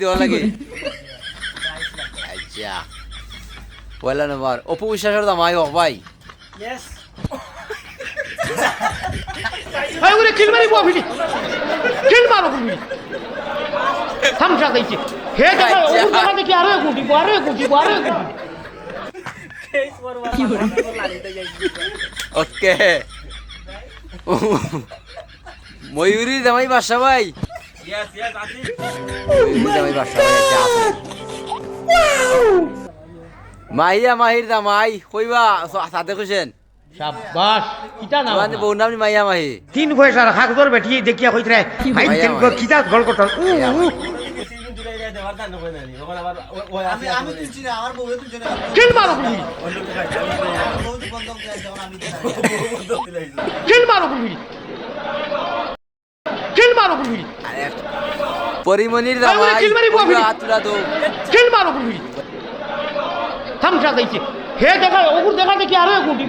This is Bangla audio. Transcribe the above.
দেওয়া লাগে আচ্ছা পয়লা নাম্বার অপু বিশ্বাসের দাম আয় ভাই ইয়েস ভাই ওরে কিল মারি বুয়া ভিডি কিল মারো তুমি থামসা দিছি হে দেখা ও দেখা দেখি আরো গুটি আরো গুটি কেস করবা কি লাগিতে যাই ওকে ময়ূরী জামাই বাসা ভাই ইয়েস ইয়েস আছি ময়ূরী জামাই বাসা ভাই আছে মাহিয়া মাহির জামাই কইবা সাথে কইছেন শাবাশ কিটা না মানে বউ নাম মাইয়া মাহি তিন পয়সার হাগদর বেটি দেখিয়া কইতরে ভাই তেন গো কিটা গল কটল সিজন জুড়ে যায় দেওয়ার দান কই না তখন আবার ওই আমি আমি তুলছি না আমার বউ তুলছে না কিল মারো তুমি বউ বন্ধ করে যখন আমি কিল মারো তুমি কিল মারো তুমি পরিমনির ভাই, ওরে জামাই কিল মারি বুয়া ভিডি। আতুলা দো কিল মারো তুমি থামসা দিছি হে দেখা ও দেখা দেখি আরো গুটি